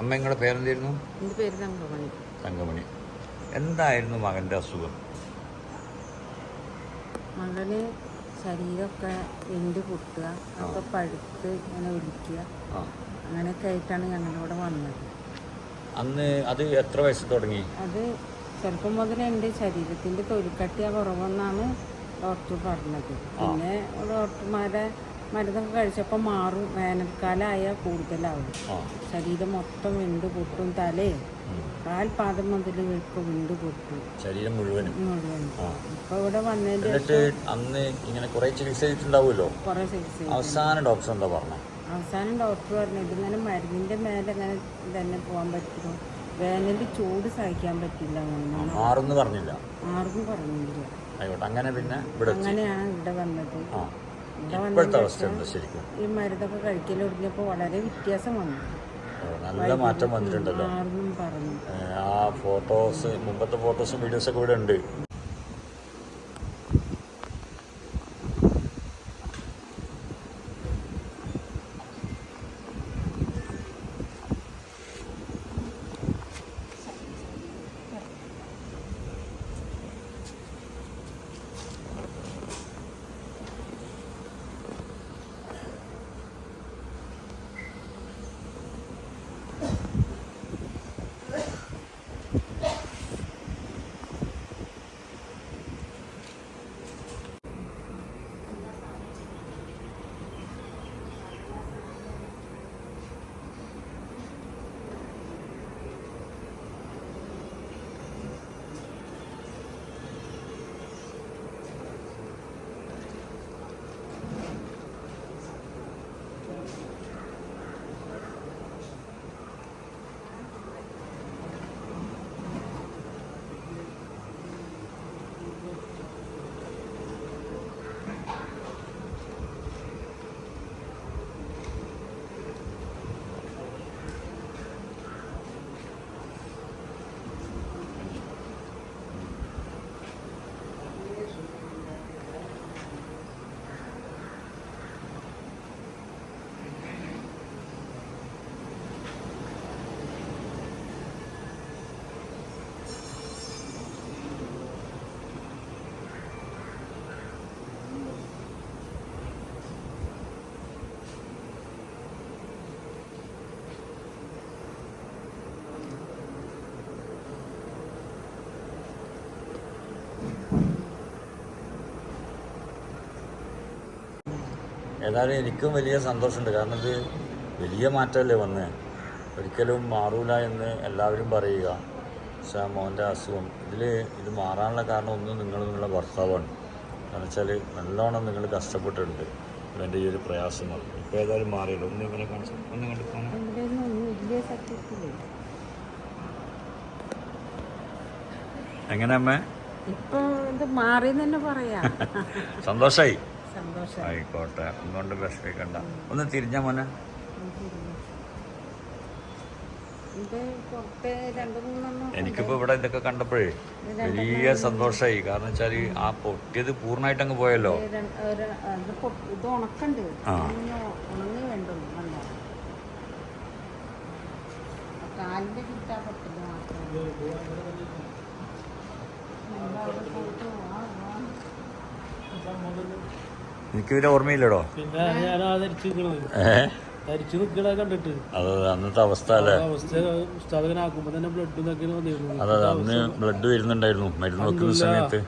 അമ്മ നിങ്ങളുടെ പേരെന്തായിരുന്നു? എൻ്റെ പേര് തങ്കമണി. തങ്കമണി. എന്തായിരുന്നു മകൻ്റെ അസുഖം? മകന് ശരീരമൊക്കെ വെന്ത് പൊട്ടുക, ഒക്കെ പഴുത്ത് ഇങ്ങനെ ഒലിക്കുക, അങ്ങനെയൊക്കെ ആയിട്ടാണ് ഞങ്ങളിവിടെ വന്നത്. അന്ന് അത് എത്ര വയസ്സ് തുടങ്ങി? അത് ചെറുപ്പം മുതലേ എൻ്റെ ശരീരത്തിൻ്റെ തൊലിക്കട്ടിയ കുറവെന്നാണ് ഡോക്ടർ പറഞ്ഞത്. പിന്നെ ഡോക്ടർമാരെ മരുന്നൊക്കെ കഴിച്ചപ്പോൾ മാറും, വേനൽക്കാലമായ കൂടുതലാവും. ശരീരം മൊത്തം വെന്ത് പൊട്ടും, തലയും കാൽപാദം മുതൽ വിണ്ട് പൊട്ടും, ശരീരം മുഴുവനും. ഇപ്പൊ ഇവിടെ വന്നതിന്റെ അന്ന് ഇങ്ങനെ കുറെ ചികിത്സ ചെയ്തിട്ടുണ്ടാവുമല്ലോ. കുറെ ചികിത്സ. അവസാനം ഡോക്ടർ എന്താ പറഞ്ഞത്? അവസാനം ഡോക്ടർ പറഞ്ഞു ഇതിങ്ങനെ മരുന്നിന്റെ മേലെ അങ്ങനെ തന്നെ പോകാൻ പറ്റുമോ, വേനലിൽ ചൂട് സഹിക്കാൻ പറ്റില്ല, മാറുന്നു പറഞ്ഞില്ല. ആർക്കും പറഞ്ഞില്ല. ആയിക്കോട്ടെ, അങ്ങനെ പിന്നെ അങ്ങനെയാണ് ഇവിടെ വന്നത്. ഇപ്പോഴത്തെ അവസ്ഥ എന്താ ശരിക്കും? ഈ മരുന്നൊക്കെ കഴിക്കൽ തുടങ്ങിയപ്പോൾ വളരെ വ്യത്യാസം വന്നു, നല്ല മാറ്റം വന്നിട്ടുണ്ടല്ലോ. ആർന്നും പറഞ്ഞു. ആ ഫോട്ടോസ്, മുമ്പത്തെ ഫോട്ടോസും വീഡിയോസൊക്കെ ഇവിടെ ഉണ്ട്. ഏതായാലും എനിക്കും വലിയ സന്തോഷമുണ്ട്. കാരണം ഇത് വലിയ മാറ്റമല്ലേ വന്ന്, ഒരിക്കലും മാറൂല എന്ന് എല്ലാവരും പറയുക. പക്ഷേ മോൻ്റെ അസുഖം ഇത് മാറാനുള്ള കാരണം ഒന്ന് നിങ്ങളുടെ ഭർത്താവാണ്. കാരണം വെച്ചാൽ നല്ലോണം നിങ്ങൾ കഷ്ടപ്പെട്ടിട്ടുണ്ട് ഇവൻ്റെ ഈ ഒരു പ്രയാസങ്ങൾ. ഇപ്പോൾ ഏതായാലും മാറിയല്ലോ. ഒന്ന് ഇവനെ കാണിച്ചു, ഒന്ന് കണ്ടിട്ടാണ് എങ്ങനെ അമ്മേ? ഇപ്പൊ ഇത് മാറി തന്നെ പറയാ. സന്തോഷായി. ആയിക്കോട്ടെ, ഇങ്ങോട്ട് വിഷമിക്കണ്ട. ഒന്ന് തിരിഞ്ഞ മോനെ. എനിക്കിപ്പോ ഇവിടെ ഇതൊക്കെ കണ്ടപ്പോഴേ വലിയ സന്തോഷായി. കാരണം വെച്ചാല് ആ പൊട്ടിയത് പൂർണ്ണമായിട്ട് അങ്ങ് പോയല്ലോ. ഇത് ഉണക്കണ്ട്, ഉണങ്ങി വേണ്ടുള്ളൂ. കാലിന്റെ ചുറ്റാ പറ്റില്ല എനിക്ക് പിന്നെ ഓർമ്മയില്ലടോ. അത് അന്നത്തെ അവസ്ഥ അല്ലേ? അതെ, അന്ന് ബ്ലഡ് വരുന്നുണ്ടായിരുന്നു മരുന്ന് വെക്കുന്ന സമയത്ത്.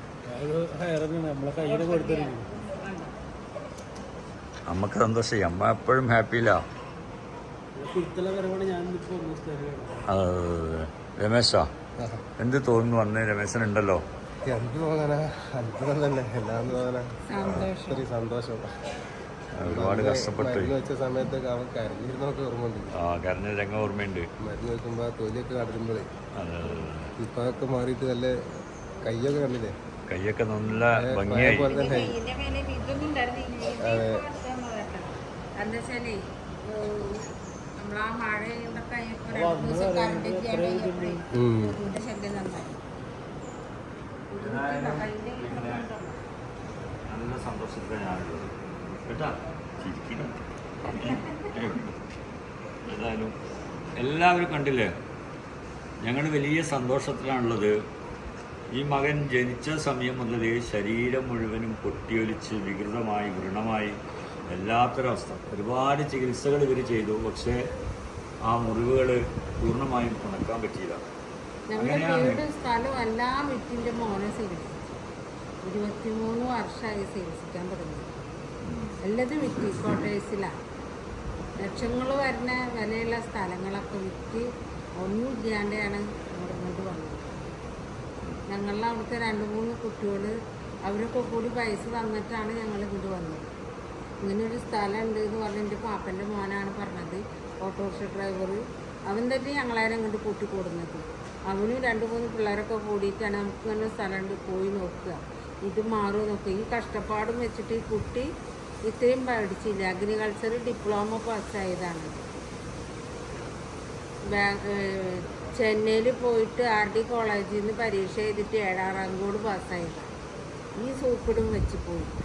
അമ്മക്ക് സന്തോഷമായി, അമ്മ എപ്പോഴും ഹാപ്പിയില്ല. രമേശാ, എന്ത് തോന്നുന്നു? അന്ന് രമേശനുണ്ടല്ലോ. എന്ത് തോന്നാനാ, അത്ഭുതം തന്നെ. എല്ലാം ഒത്തിരി സന്തോഷം. ഒരുപാട് കഷ്ടപ്പെട്ട് വെച്ച സമയത്തൊക്കെ അവൻ കരഞ്ഞിരുന്നൊക്കെ ഓർമ്മയുണ്ട്. കരഞ്ഞ രംഗം ഓർമ്മയുണ്ട്. മരുന്ന് വെക്കുമ്പോ തൊലിയൊക്കെ കടരുമ്പോഴേ. ഇപ്പൊ അതൊക്കെ മാറിയിട്ട് നല്ല കയ്യൊക്കെ കണ്ടില്ലേ? കയ്യൊക്കെ നല്ല ഭംഗിയായി. പോലെ തന്നെ. നല്ല സന്തോഷത്തിലാണ് ഞാനുള്ളത് കേട്ടാ. ചിരിക്കണം. ഏതായാലും എല്ലാവരും കണ്ടില്ലേ, ഞങ്ങൾ വലിയ സന്തോഷത്തിലാണുള്ളത്. ഈ മകൻ ജനിച്ച സമയം മുതൽ ശരീരം മുഴുവനും പൊട്ടിയൊലിച്ച് വികൃതമായി വ്രണമായി വല്ലാത്തൊരവസ്ഥ. ഒരുപാട് ചികിത്സകൾ ഇവർ ചെയ്തു, പക്ഷേ ആ മുറിവുകൾ പൂർണ്ണമായും ഉണക്കാൻ പറ്റിയില്ല. ഞങ്ങളുടെ വീട് സ്ഥലം എല്ലാം വിറ്റിൻ്റെ മോനെ ചികിത്സിച്ചു. 23 വർഷമായി ചികിത്സിക്കാൻ തുടങ്ങി. എല്ലാതും വിറ്റ് കോട്ടേഴ്സിലാണ്. ലക്ഷങ്ങൾ വരുന്ന വിലയുള്ള സ്ഥലങ്ങളൊക്കെ വിറ്റ് ഒന്നും ഇല്ലാണ്ടാണ് ഇങ്ങോട്ട് വന്നത്. ഞങ്ങളുടെ അവിടുത്തെ 2-3 കുട്ടികൾ അവരൊക്കെ കൂടി പൈസ തന്നിട്ടാണ് ഞങ്ങൾ ഇങ്ങോട്ട് വന്നത്. ഇങ്ങനൊരു സ്ഥലം ഉണ്ട് എന്ന് പറഞ്ഞ് എൻ്റെ പാപ്പൻ്റെ മോനാണ് പറഞ്ഞത്. ഓട്ടോറിക്ഷ ഡ്രൈവർ അവൻ തന്നെ ഞങ്ങളാരും ഇങ്ങോട്ട് കൂട്ടി കൊടുക്കുന്നത്. അവനും 2-3 പിള്ളേരൊക്കെ കൂടിയിട്ടാണ് നമുക്ക് ഇങ്ങനെ സ്ഥലമുണ്ട് പോയി നോക്കുക, ഇത് മാറും നോക്കുക. ഈ കഷ്ടപ്പാടും വെച്ചിട്ട് ഈ കുട്ടി ഇത്രയും പഠിച്ചില്ല. അഗ്രികൾച്ചർ ഡിപ്ലോമ പാസ്സായതാണ്. ചെന്നൈയിൽ പോയിട്ട് RD കോളേജിൽ നിന്ന് പരീക്ഷ എഴുതിയിട്ട് 7ാം റാങ്കോട് പാസ്സായതാണ്. ഈ സൂപ്പിടും വെച്ച് പോയിട്ട്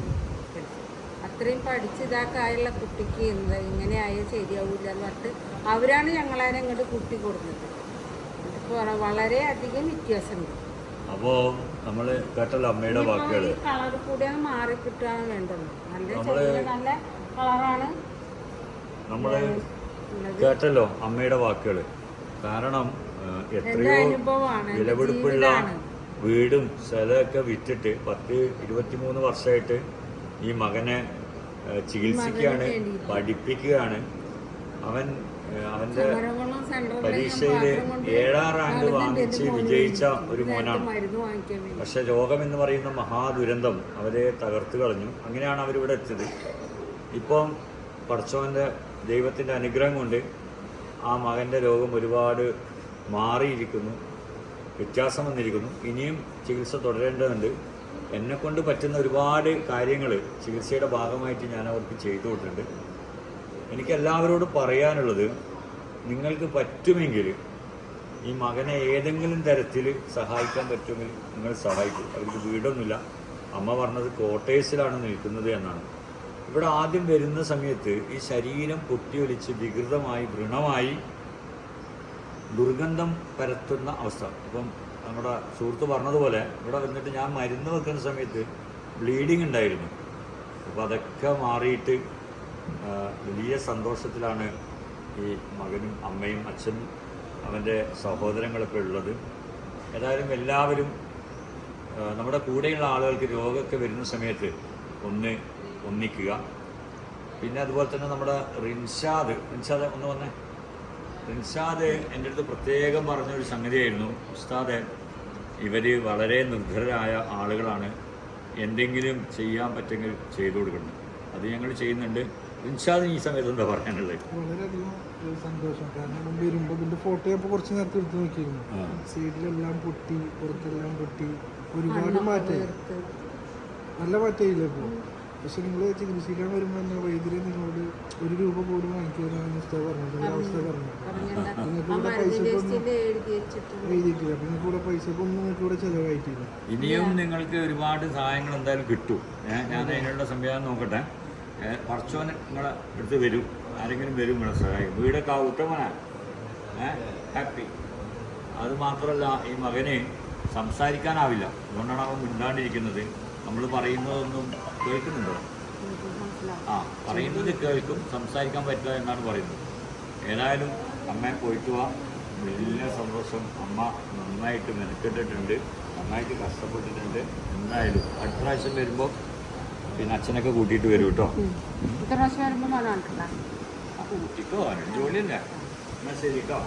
അത്രയും പഠിച്ചിതാക്കായുള്ള കുട്ടിക്ക് എന്താ ഇങ്ങനെ ആയാൽ ശരിയാവില്ല എന്ന് പറഞ്ഞിട്ട് അവരാണ് ഞങ്ങളതിനെ അങ്ങോട്ട് കുട്ടി കൊടുക്കുന്നത്. വളരെയധികം വ്യത്യാസമുണ്ട്. അപ്പോൾ നമ്മൾ കേട്ടല്ലോ അമ്മയുടെ വാക്കുകൾ. കളർ കൂടി മാറി കിട്ടുകയാണ് വേണ്ടുള്ളൂ. നല്ല കളറാണ് നമ്മൾ കേട്ടല്ലോ അമ്മയുടെ വാക്കുകൾ. കാരണം എത്രയോ വിലപിടിപ്പുള്ള വീടും സ്ഥലമൊക്കെ വിറ്റിട്ട് 10-23 വർഷമായിട്ട് ഈ മകനെ ചികിത്സിക്കുകയാണ്, പഠിപ്പിക്കുകയാണ്. അവൻ്റെ പരീക്ഷയിൽ 7ാം റാങ്ക് വാങ്ങിച്ച് വിജയിച്ച ഒരു മോനാണ്. പക്ഷെ രോഗമെന്ന് പറയുന്ന മഹാദുരന്തം അവരെ തകർത്ത് കളഞ്ഞു. അങ്ങനെയാണ് അവരിവിടെ എത്തിയത്. ഇപ്പം പടച്ചവൻ്റെ ദൈവത്തിൻ്റെ അനുഗ്രഹം കൊണ്ട് ആ മകൻ്റെ രോഗം ഒരുപാട് മാറിയിരിക്കുന്നു, വ്യത്യാസം വന്നിരിക്കുന്നു. ഇനിയും ചികിത്സ തുടരേണ്ടതുണ്ട്. എന്നെക്കൊണ്ട് പറ്റുന്ന ഒരുപാട് കാര്യങ്ങൾ ചികിത്സയുടെ ഭാഗമായിട്ട് ഞാൻ അവർക്ക് ചെയ്തു കൊടുത്തിട്ടുണ്ട്. എനിക്ക് എല്ലാവരോടും പറയാനുള്ളത്, നിങ്ങൾക്ക് പറ്റുമെങ്കിൽ ഈ മകനെ ഏതെങ്കിലും തരത്തിൽ സഹായിക്കാൻ പറ്റുമെങ്കിൽ നിങ്ങൾ സഹായിക്കും. അവർക്ക് വീടൊന്നുമില്ല. അമ്മ പറഞ്ഞത് ക്വാർട്ടേഴ്സിലാണ് നിൽക്കുന്നത് എന്നാണ്. ഇവിടെ ആദ്യം വരുന്ന സമയത്ത് ഈ ശരീരം പൊട്ടിയൊലിച്ച് വികൃതമായി വ്രണമായി ദുർഗന്ധം പരത്തുന്ന അവസ്ഥ. ഇപ്പം നമ്മുടെ സുഹൃത്ത് പറഞ്ഞതുപോലെ ഇവിടെ വന്നിട്ട് ഞാൻ മരുന്ന് വെക്കുന്ന സമയത്ത് ബ്ലീഡിങ് ഉണ്ടായിരുന്നു. അപ്പോൾ അതൊക്കെ മാറിയിട്ട് വലിയ സന്തോഷത്തിലാണ് ഈ മകനും അമ്മയും അച്ഛനും അവൻ്റെ സഹോദരങ്ങളൊക്കെ ഉള്ളത്. ഏതായാലും എല്ലാവരും നമ്മുടെ കൂടെയുള്ള ആളുകൾക്ക് രോഗമൊക്കെ വരുന്ന സമയത്ത് ഒന്നിക്കുക. പിന്നെ അതുപോലെ തന്നെ നമ്മുടെ റിൻഷാദ് ഒന്ന് വന്നേ. റിൻഷാദ് എൻ്റെ അടുത്ത് പ്രത്യേകം പറഞ്ഞൊരു സംഗതിയായിരുന്നു, ഉസ്താദെ ഇവർ വളരെ നിർദ്ധരായ ആളുകളാണ്, എന്തെങ്കിലും ചെയ്യാൻ പറ്റുമെങ്കിൽ ചെയ്തു കൊടുക്കണം. അത് ഞങ്ങൾ ചെയ്യുന്നുണ്ട്. റിൻഷാദ് ഈ സമയത്ത് എന്താ പറയാനുള്ളത്? വളരെയധികം സന്തോഷം. കാരണം മുമ്പ് വരുമ്പോൾ ഇതിൻ്റെ ഫോട്ടോ ഇപ്പോൾ കുറച്ച് നേരത്തെ എടുത്ത് നോക്കിയിരുന്നു. സൈഡിലെല്ലാം പൊട്ടി, പുറത്തെല്ലാം പൊട്ടി, ഒരുപാട് മാറ്റം, നല്ല മാറ്റമില്ല ഇപ്പോൾ. പക്ഷെ നിങ്ങൾ ചികിത്സിക്കാൻ വരുമ്പോൾ തന്നെ വൈദ്യുതി നിങ്ങളോട് 1 രൂപ പോലും വാങ്ങിക്കുമെന്നാണ് അവസ്ഥ പറഞ്ഞത്. നിങ്ങൾക്ക് ഇവിടെ പൈസക്കൊന്നും എഴുതിയിട്ടില്ല. അപ്പം നിങ്ങൾക്ക് ഇവിടെ പൈസക്കൊന്നും നിങ്ങൾക്ക് ഇവിടെ ചിലവായിട്ടില്ല. ഇനിയും നിങ്ങൾക്ക് ഒരുപാട് സഹായങ്ങൾ എന്തായാലും കിട്ടും. ഞാൻ അതിനുള്ള സംവിധാനം നോക്കട്ടെ. പടച്ചോൻ നിങ്ങളെ അടുത്ത് വരും, ആരെങ്കിലും വരും നിങ്ങളെ സഹായിക്കും. വീടൊക്കെ ഉത്തമനാണ്, ഹാപ്പി. അത് മാത്രമല്ല ഈ മകന് സംസാരിക്കാനാവില്ല, അതുകൊണ്ടാണ് അവൻ മിണ്ടാണ്ടിരിക്കുന്നത്. നമ്മൾ പറയുന്നതൊന്നും കേൾക്കുന്നുണ്ടോ? പറയുന്നത് കേൾക്കും, സംസാരിക്കാൻ പറ്റില്ല എന്നാണ് പറയുന്നത്. ഏതായാലും അമ്മ പോയിട്ട് വാ. വലിയ സന്തോഷം. അമ്മ നന്നായിട്ട് മെനക്കെട്ടിട്ടുണ്ട്, നന്നായിട്ട് കഷ്ടപ്പെട്ടിട്ടുണ്ട്. എന്തായാലും അടുത്ത പ്രാവശ്യം വരുമ്പോൾ പിന്നെ അച്ഛനൊക്കെ കൂട്ടിയിട്ട് വരും കേട്ടോ. കൂട്ടിക്കോ, ജോലിയല്ലേ. എന്നാൽ ശരി കേട്ടോ.